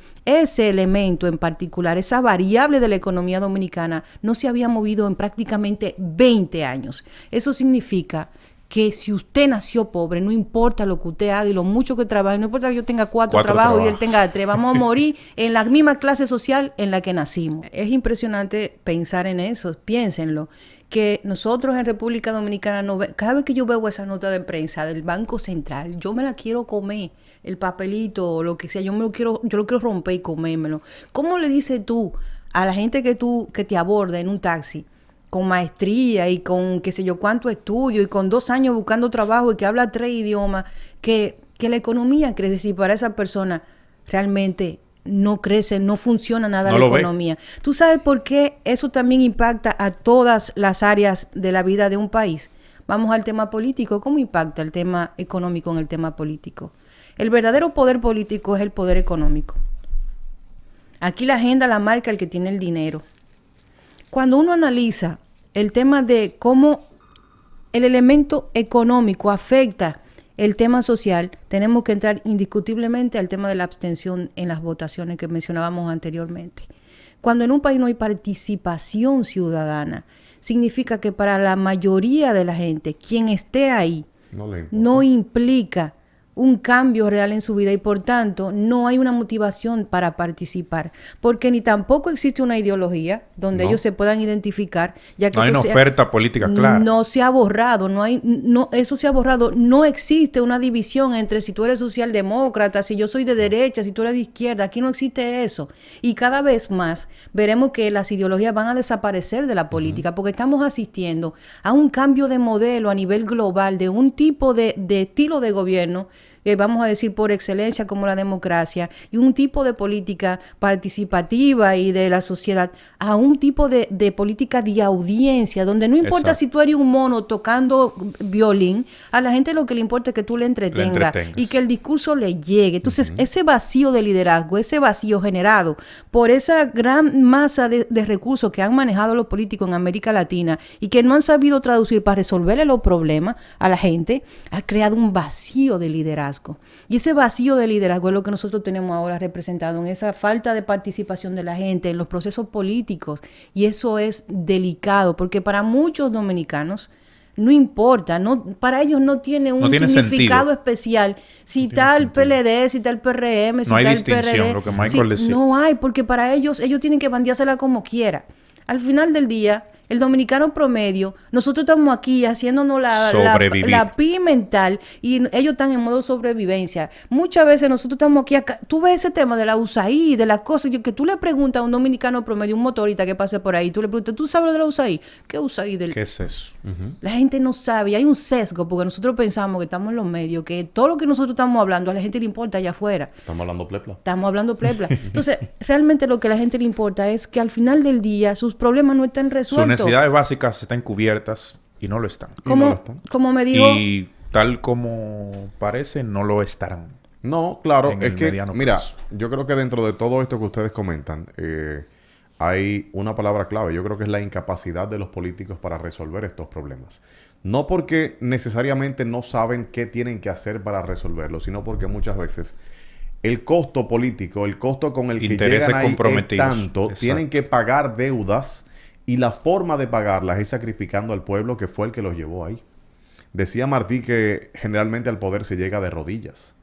elemento en particular, esa variable de la economía dominicana, no se había movido en prácticamente 20 años. Eso significa que si usted nació pobre, no importa lo que usted haga y lo mucho que trabaje, no importa que yo tenga 4 trabajos y él tenga 3, vamos a morir en la misma clase social en la que nacimos. Es impresionante pensar en eso, piénsenlo, que nosotros en República Dominicana, cada vez que yo veo esa nota de prensa del Banco Central, yo me la quiero comer, el papelito o lo que sea, yo lo quiero romper y comérmelo. ¿Cómo le dices tú a la gente que te aborda en un taxi, con maestría y con qué sé yo cuánto estudio y con 2 años buscando trabajo y que habla 3 idiomas, que la economía crece, si para esa persona realmente no crece, no funciona nada la economía? ¿Tú sabes por qué eso también impacta a todas las áreas de la vida de un país? Vamos al tema político. ¿Cómo impacta el tema económico en el tema político? El verdadero poder político es el poder económico. Aquí la agenda la marca el que tiene el dinero. Cuando uno analiza el tema de cómo el elemento económico afecta el tema social, tenemos que entrar indiscutiblemente al tema de la abstención en las votaciones que mencionábamos anteriormente. Cuando en un país no hay participación ciudadana, significa que para la mayoría de la gente, quien esté ahí, no implica un cambio real en su vida y por tanto no hay una motivación para participar, porque ni tampoco existe una ideología donde ellos se puedan identificar, ya que no hay una oferta política clara. No se ha borrado, eso se ha borrado, no existe una división entre si tú eres socialdemócrata, si yo soy de derecha, si tú eres de izquierda, aquí no existe eso. Y cada vez más veremos que las ideologías van a desaparecer de la política, porque estamos asistiendo a un cambio de modelo a nivel global, de un tipo de estilo de gobierno, vamos a decir por excelencia como la democracia, y un tipo de política participativa y de la sociedad, a un tipo de política de audiencia, donde no importa si tú eres un mono tocando violín, a la gente lo que le importa es que tú le entretengas y que el discurso le llegue. Entonces, ese vacío de liderazgo, ese vacío generado por esa gran masa de recursos que han manejado los políticos en América Latina y que no han sabido traducir para resolverle los problemas a la gente, ha creado un vacío de liderazgo. Y ese vacío de liderazgo es lo que nosotros tenemos ahora representado en esa falta de participación de la gente en los procesos políticos. Y eso es delicado, porque para muchos dominicanos no importa, para ellos no tiene un significado especial si está el PLD, si está el PRM, si está el PRD. Lo que Michael decía. No hay, porque para ellos tienen que bandeársela como quiera. Al final del día, El dominicano promedio, nosotros estamos aquí haciéndonos Sobrevivir. la pi mental y ellos están en modo sobrevivencia. Muchas veces nosotros estamos aquí, tú ves ese tema de la USAID, de las cosas, que tú le preguntas a un dominicano promedio, un motorista que pase por ahí, tú le preguntas, ¿tú sabes lo de la USAID? ¿Qué USAID? ¿Qué es eso? La gente no sabe, y hay un sesgo, porque nosotros pensamos que estamos en los medios, que todo lo que nosotros estamos hablando a la gente le importa allá afuera. Estamos hablando plepla. Estamos hablando plepla. Entonces, realmente lo que a la gente le importa es que al final del día sus problemas no están resueltos. Sus necesidades básicas están cubiertas y no lo están. Como me dijo... Y tal como parece, no lo estarán. No, claro, En es el que, mediano mira, plazo. yo creo que dentro de todo esto que ustedes comentan, hay una palabra clave. Yo creo que es la incapacidad de los políticos para resolver estos problemas. No porque necesariamente no saben qué tienen que hacer para resolverlo, sino porque muchas veces el costo político, el costo con el que Intereses llegan ahí es comprometidos. tanto, Exacto. tienen que pagar deudas y la forma de pagarlas es sacrificando al pueblo que fue el que los llevó ahí. Decía Martí que generalmente al poder se llega de rodillas.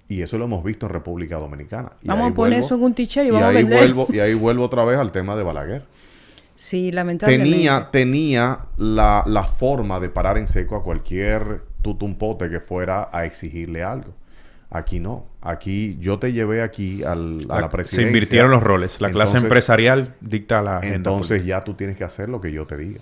Y eso lo hemos visto en República Dominicana. Y Vamos ahí a poner vuelvo- eso en un t-shirt y y vamos a ahí vender. y ahí vuelvo otra vez al tema de Balaguer. Sí, lamentablemente. Tenía la forma de parar en seco a cualquier tutumpote que fuera a exigirle algo. Aquí no. Aquí yo te llevé aquí a la presidencia. Se invirtieron los roles. La clase Entonces- empresarial dicta la agenda Entonces política. ya tú tienes que hacer lo que yo te diga.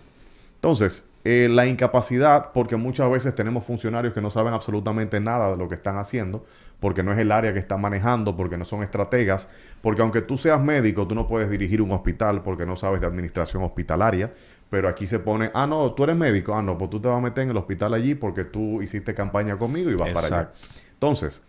Entonces, la incapacidad, porque muchas veces tenemos funcionarios que no saben absolutamente nada de lo que están haciendo, porque no es el área que están manejando, porque no son estrategas, porque aunque tú seas médico, tú no puedes dirigir un hospital porque no sabes de administración hospitalaria, pero aquí se pone, ah, no, tú eres médico, ah, no, pues tú te vas a meter en el hospital allí porque tú hiciste campaña conmigo y vas para allá. Exacto. Entonces,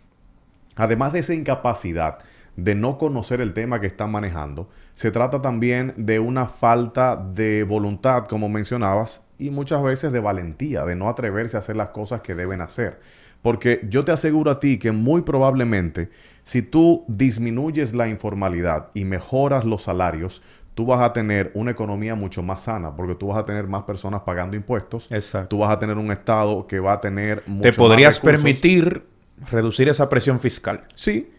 además de esa incapacidad de no conocer el tema que están manejando, se trata también de una falta de voluntad, como mencionabas, y muchas veces de valentía, de no atreverse a hacer las cosas que deben hacer. Porque yo te aseguro a ti que muy probablemente, si tú disminuyes la informalidad y mejoras los salarios, tú vas a tener una economía mucho más sana, porque tú vas a tener más personas pagando impuestos. Exacto. Tú vas a tener un Estado que va a tener mucho Te podrías más recursos. permitir reducir esa presión fiscal. Sí.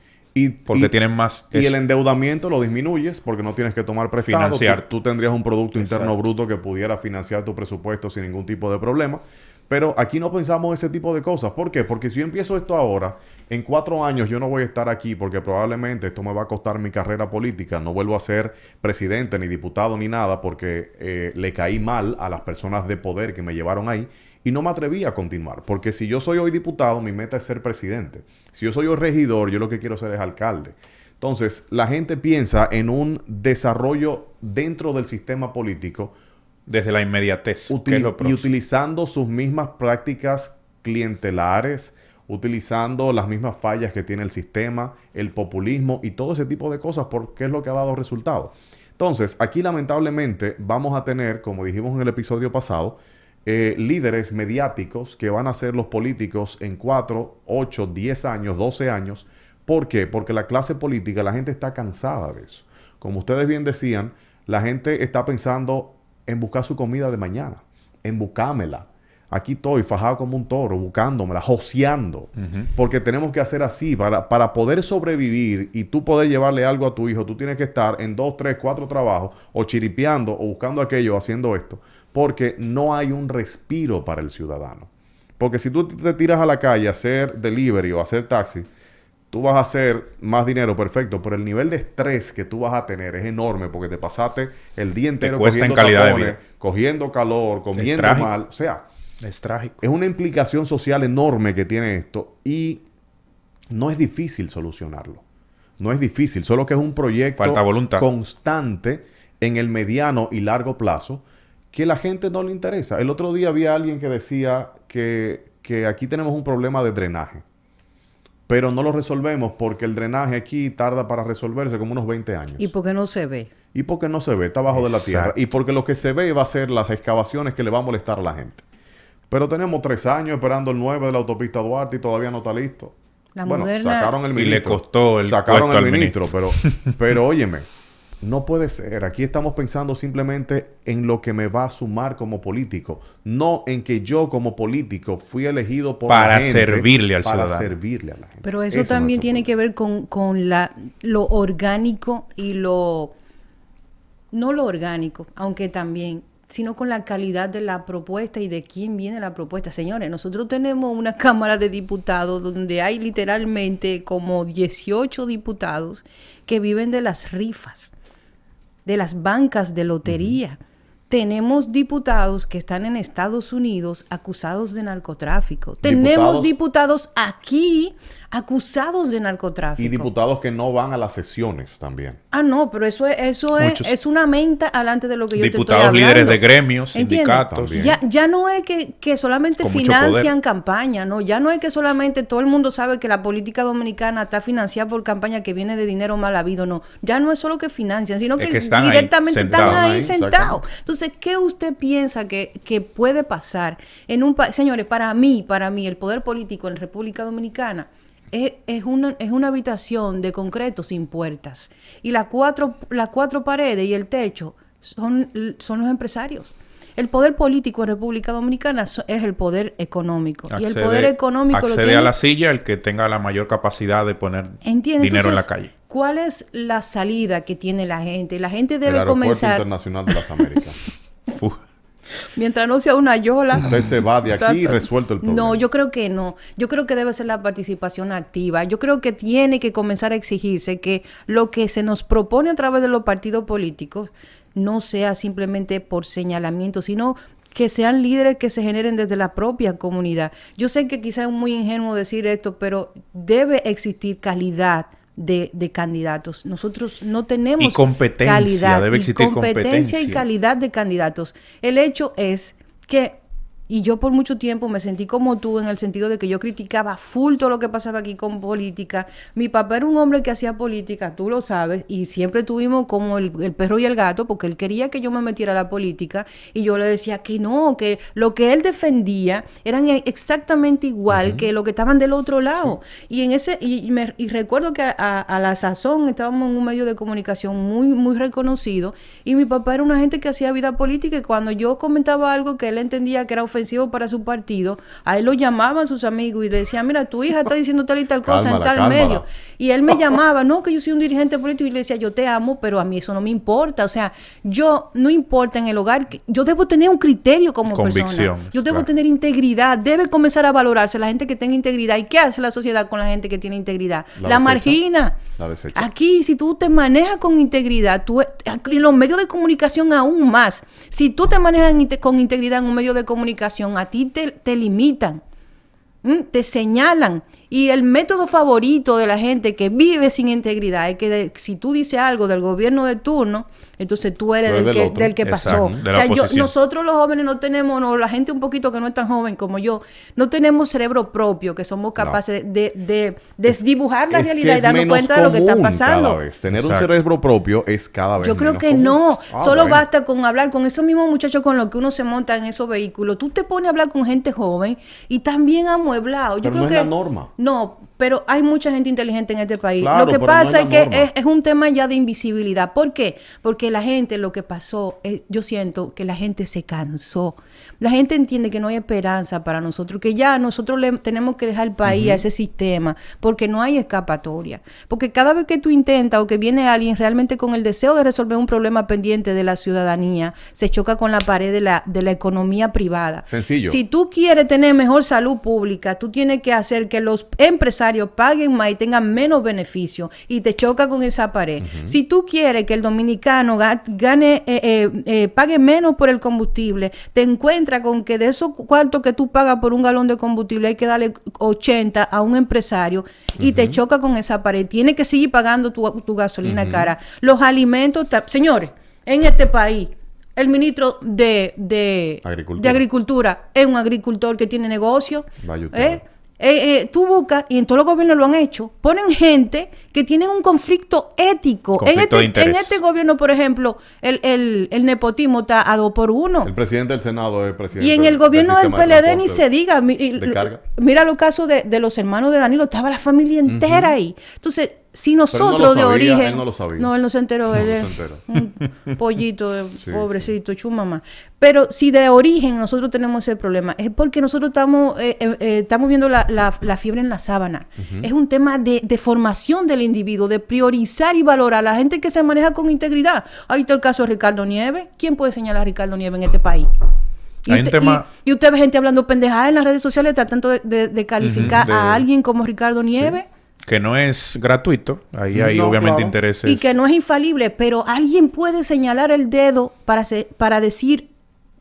Porque tienen más... Y el endeudamiento lo disminuyes porque no tienes que tomar prestado. Financiar. Tú tendrías un Producto Interno Exacto. Bruto que pudiera financiar tu presupuesto sin ningún tipo de problema. Pero aquí no pensamos ese tipo de cosas. ¿Por qué? Porque si yo empiezo esto ahora, en 4 años yo no voy a estar aquí porque probablemente esto me va a costar mi carrera política. No vuelvo a ser presidente, ni diputado, ni nada porque le caí mal a las personas de poder que me llevaron ahí. Y no me atreví a continuar, porque si yo soy hoy diputado, mi meta es ser presidente. Si yo soy hoy regidor, yo lo que quiero ser es alcalde. Entonces, la gente piensa en un desarrollo dentro del sistema político Desde la inmediatez. que es lo y próximo. utilizando sus mismas prácticas clientelares, utilizando las mismas fallas que tiene el sistema, el populismo y todo ese tipo de cosas, porque es lo que ha dado resultados. Entonces, aquí lamentablemente vamos a tener, como dijimos en el episodio pasado, líderes mediáticos que van a ser los políticos en 4, 8, 10 años, 12 años. ¿Por qué? Porque la clase política, la gente está cansada de eso. Como ustedes bien decían, la gente está pensando en buscar su comida de mañana, en buscármela. Aquí estoy fajado como un toro, buscándomela, joseando. Porque tenemos que hacer así. Para poder sobrevivir y tú poder llevarle algo a tu hijo, tú tienes que estar en 2, 3, 4 trabajos o chiripeando o buscando aquello, haciendo esto. Porque no hay un respiro para el ciudadano. Porque si tú te tiras a la calle a hacer delivery o a hacer taxi, tú vas a hacer más dinero, perfecto, pero el nivel de estrés que tú vas a tener es enorme porque te pasaste el día entero cuesta en cogiendo calidad de tapones, vida. cogiendo calor, comiendo trágico. mal. O sea, Es trágico. es una implicación social enorme que tiene esto y no es difícil solucionarlo. No es difícil, solo que es un proyecto Falta voluntad. constante en el mediano y largo plazo que la gente no le interesa. El otro día había alguien que decía que aquí tenemos un problema de drenaje, pero no lo resolvemos porque el drenaje aquí tarda para resolverse como unos 20 años. ¿Y por qué no se ve? Y porque no se ve, está abajo de la tierra. Exacto. Y porque lo que se ve va a ser las excavaciones que le va a molestar a la gente. Pero tenemos 3 años esperando el 9 de la autopista Duarte y todavía no está listo. La bueno, moderna- sacaron el Y ministro. le costó el Sacaron puesto el al ministro, pero óyeme, no puede ser. Aquí estamos pensando simplemente en lo que me va a sumar como político. No en que yo como político fui elegido por Para la gente servirle al para ciudadano. servirle a la gente. Pero eso Ese es también nuestro tiene problema. que ver con lo orgánico y lo... No lo orgánico, aunque también sino con la calidad de la propuesta y de quién viene la propuesta. Señores, nosotros tenemos una Cámara de Diputados donde hay literalmente como 18 diputados que viven de las rifas, de las bancas de lotería. Tenemos diputados que están en Estados Unidos acusados de narcotráfico. Tenemos diputados aquí acusados de narcotráfico. Y diputados que no van a las sesiones también. Ah, no, pero eso es una menta alante de lo que yo te estoy hablando. Diputados líderes de gremios, sindicatos. Ya no es que solamente financian campaña, ¿no? Ya no es que solamente todo el mundo sabe que la política dominicana está financiada por campaña que viene de dinero mal habido, no. Ya no es solo que financian, sino que directamente están ahí sentados. Entonces, ¿qué usted piensa que puede pasar en un país? Señores, para mí, el poder político en República Dominicana es una habitación de concreto sin puertas. Y las cuatro paredes y el techo son los empresarios. El poder político en República Dominicana es el poder económico. Y el poder económico accede a la silla el que tenga la mayor capacidad de poner dinero en la calle. ¿Cuál es la salida que tiene la gente? La gente debe el Aeropuerto comenzar... Internacional de las Américas. Mientras no sea una yola. Usted se va de aquí y resuelto el problema. No, yo creo que no. Yo creo que debe ser la participación activa. Yo creo que tiene que comenzar a exigirse que lo que se nos propone a través de los partidos políticos no sea simplemente por señalamiento, sino que sean líderes que se generen desde la propia comunidad. Yo sé que quizás es muy ingenuo decir esto, pero debe existir calidad de candidatos. Nosotros no tenemos y competencia, calidad, debe existir competencia y calidad de candidatos. El hecho es que, y yo por mucho tiempo me sentí como tú en el sentido de que yo criticaba full todo lo que pasaba aquí con política. Mi papá era un hombre que hacía política, tú lo sabes, y siempre tuvimos como el perro y el gato, porque él quería que yo me metiera a la política, y yo le decía que no, que lo que él defendía eran exactamente igual que lo que estaban del otro lado. Sí. Y recuerdo que a la sazón estábamos en un medio de comunicación muy, muy reconocido, y mi papá era una gente que hacía vida política, y cuando yo comentaba algo que él entendía que era ofensivo para su partido, a él lo llamaban sus amigos y decían, mira, tu hija está diciendo tal y tal cosa en tal medio. Y él me llamaba, no, que yo soy un dirigente político, y le decía, yo te amo, pero a mí eso no me importa. O sea, yo, no importa en el hogar, yo debo tener un criterio como persona. Yo debo tener integridad, debe comenzar a valorarse la gente que tenga integridad. ¿Y qué hace la sociedad con la gente que tiene integridad? La margina. La desecha. Aquí, si tú te manejas con integridad, en los medios de comunicación aún más, si tú te manejas con integridad en un medio de comunicación, a ti te limitan, te señalan. Y el método favorito de la gente que vive sin integridad es que si tú dices algo del gobierno de turno, entonces tú eres del que pasó. Exacto, o sea, nosotros los jóvenes no tenemos, la gente un poquito que no es tan joven como yo, no tenemos cerebro propio, que somos capaces de desdibujar la realidad y darnos cuenta de lo que está pasando. Cada vez. Tener un cerebro propio es cada vez Yo creo menos que común. no. Solo basta con hablar con esos mismos muchachos con los que uno se monta en esos vehículos. Tú te pones a hablar con gente joven y también amueblado. Pero no es la norma. No, pero hay mucha gente inteligente en este país. Claro, lo que pasa no es que es un tema ya de invisibilidad. ¿Por qué? Porque la gente, lo que pasó, yo siento que la gente se cansó. La gente entiende que no hay esperanza para nosotros, que ya nosotros le tenemos que dejar el país a ese sistema, porque no hay escapatoria. Porque cada vez que tú intentas o que viene alguien realmente con el deseo de resolver un problema pendiente de la ciudadanía, se choca con la pared de la economía privada. Sencillo. Si tú quieres tener mejor salud pública, tú tienes que hacer que los empresarios paguen más y tengan menos beneficios, y te choca con esa pared. Si tú quieres que el dominicano pague menos por el combustible, te encuentras con que de esos cuartos que tú pagas por un galón de combustible hay que darle 80 a un empresario, y te choca con esa pared. Tienes que seguir pagando tu gasolina cara. Los alimentos, señores, en este país, el ministro de Agricultura es un agricultor que tiene negocio. Tú buscas, y en todos los gobiernos lo han hecho, ponen gente que tienen un conflicto ético. En este gobierno, por ejemplo, el nepotismo está a 2x1. El presidente del Senado es presidente. Y en el gobierno del PLD ni se diga. Mira los casos de los hermanos de Danilo, estaba la familia entera ahí. Entonces, si Pero nosotros él no lo de sabía, origen... él no lo sabía. No, él no se enteró. Él No es se enteró. un pollito, Sí, pobrecito, chumamá. Pero si de origen nosotros tenemos ese problema, es porque nosotros estamos viendo la fiebre en la sábana. Es un tema de formación del individuo, de priorizar y valorar a la gente que se maneja con integridad. Ahí está el caso de Ricardo Nieves. ¿Quién puede señalar a Ricardo Nieves en este país? Hay un tema... y usted ve gente hablando pendejadas en las redes sociales tratando de calificar a alguien como Ricardo Nieves. Sí. Que no es gratuito. Ahí hay obviamente claro. intereses. Y que no es infalible, pero alguien puede señalar el dedo para decir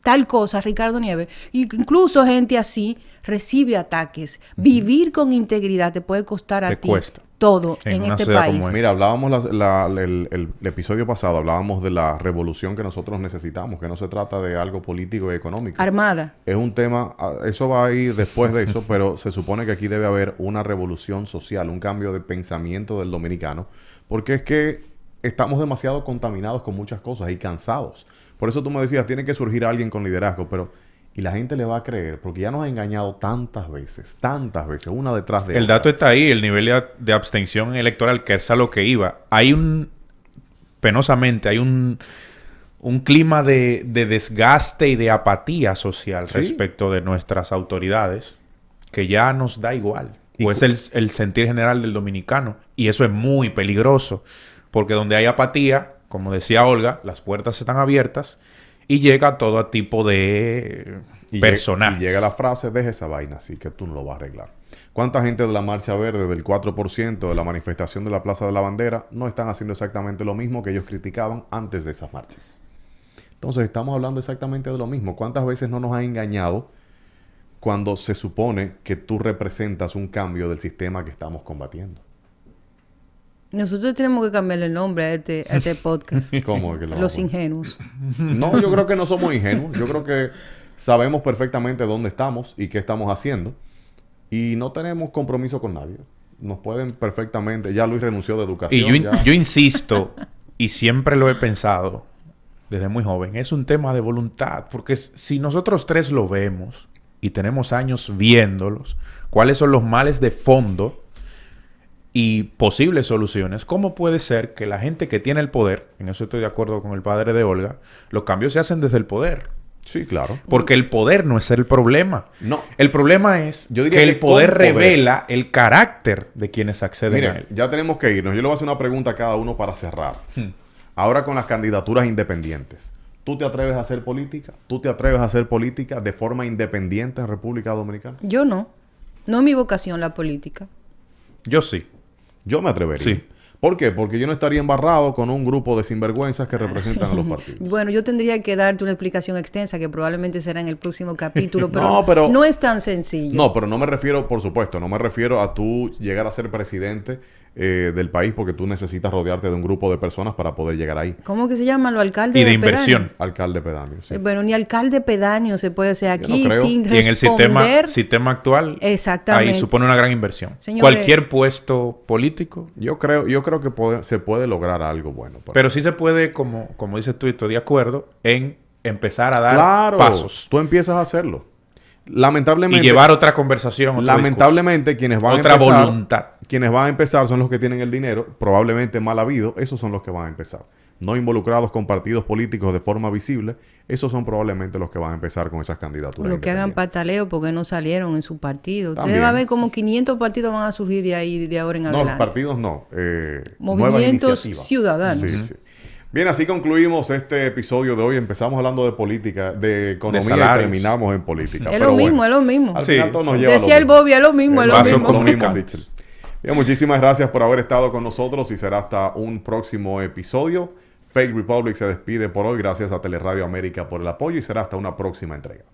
tal cosa, Ricardo Nieves. Y incluso gente así recibe ataques. Vivir con integridad te puede costar a ti cuesta. todo En en una este sociedad país. como esta. Mira, hablábamos el episodio pasado, hablábamos de la revolución que nosotros necesitamos, que no se trata de algo político y económico. Armada. Es un tema, eso va a ir después de eso, pero se supone que aquí debe haber una revolución social, un cambio de pensamiento del dominicano, porque es que estamos demasiado contaminados con muchas cosas y cansados. Por eso tú me decías, tiene que surgir alguien con liderazgo, pero y la gente le va a creer, porque ya nos ha engañado tantas veces, una detrás de otra. El dato está ahí, el nivel de abstención electoral, que es a lo que iba. Penosamente, hay un clima de desgaste y de apatía social ¿Sí? respecto de nuestras autoridades, que ya nos da igual. O es el sentir general del dominicano. Y eso es muy peligroso, porque donde hay apatía, como decía Olga, las puertas están abiertas y llega todo tipo de personajes. Y llega la frase, deja esa vaina así, que tú no lo vas a arreglar. ¿Cuánta gente de la Marcha Verde, del 4%, de la manifestación de la Plaza de la Bandera, no están haciendo exactamente lo mismo que ellos criticaban antes de esas marchas? Entonces, estamos hablando exactamente de lo mismo. ¿Cuántas veces no nos han engañado cuando se supone que tú representas un cambio del sistema que estamos combatiendo? Nosotros tenemos que cambiarle el nombre a este podcast. ¿Cómo es que lo vamos Los a poner? ingenuos. No, yo creo que no somos ingenuos. Yo creo que sabemos perfectamente dónde estamos y qué estamos haciendo. Y no tenemos compromiso con nadie. Nos pueden perfectamente... Ya Luis renunció de educación. Y yo insisto, y siempre lo he pensado desde muy joven, es un tema de voluntad. Porque si nosotros tres lo vemos y tenemos años viéndolos, cuáles son los males de fondo y posibles soluciones, ¿cómo puede ser que la gente que tiene el poder, en eso estoy de acuerdo con el padre de Olga, los cambios se hacen desde el poder? Sí, claro. Porque el poder no es el problema. No. El problema es Yo diría que el que con poder poder. revela el carácter de quienes acceden a Miren, él. ya tenemos que irnos. Yo le voy a hacer una pregunta a cada uno para cerrar. Ahora con las candidaturas independientes. ¿Tú te atreves a hacer política? ¿Tú te atreves a hacer política de forma independiente en República Dominicana? Yo no. No es mi vocación la política. Yo sí. Yo me atrevería. Sí. ¿Por qué? Porque yo no estaría embarrado con un grupo de sinvergüenzas que representan a los partidos. Bueno, yo tendría que darte una explicación extensa que probablemente será en el próximo capítulo, pero No, pero- no es tan sencillo. No, pero no me refiero, por supuesto, no me refiero a tú llegar a ser presidente del país porque tú necesitas rodearte de un grupo de personas para poder llegar ahí. ¿Cómo que se llaman los alcaldes Y de pedáneo? inversión. Alcalde pedáneo, sí. Bueno, ni alcalde pedáneo se puede hacer Yo no aquí creo. sin Y en el responder. sistema actual, Exactamente. ahí supone una gran inversión. Señores- Cualquier puesto político. Yo creo que se puede lograr algo bueno. Pero sí se puede, como dices tú, y estoy de acuerdo, en empezar a dar claro, pasos. tú empiezas a hacerlo. Y Lamentablemente, llevar otra conversación, otro lamentablemente quienes van otra a empezar, voluntad. quienes van a empezar son los que tienen el dinero, probablemente mal habido, esos son los que van a empezar. No involucrados con partidos políticos de forma visible, esos son probablemente los que van a empezar con esas candidaturas. Lo que hagan independientes. pataleo porque no salieron en su partido. Ustedes También. van a ver como 500 partidos van a surgir de ahí, de ahora en No, adelante. partidos no. Nuevas Movimientos iniciativas. ciudadanos. Sí, sí. Bien, así concluimos este episodio de hoy. Empezamos hablando de política, de economía y salarios. terminamos en política. Es Pero lo mismo, bueno, es lo mismo. Al Sí. final todo nos lleva a lo Decía el mismo. Bobby, es lo mismo, es lo vaso mismo. comunicante. mismo dicho. Bien, muchísimas gracias por haber estado con nosotros y será hasta un próximo episodio. Fake Republic se despide por hoy. Gracias a Teleradio América por el apoyo y será hasta una próxima entrega.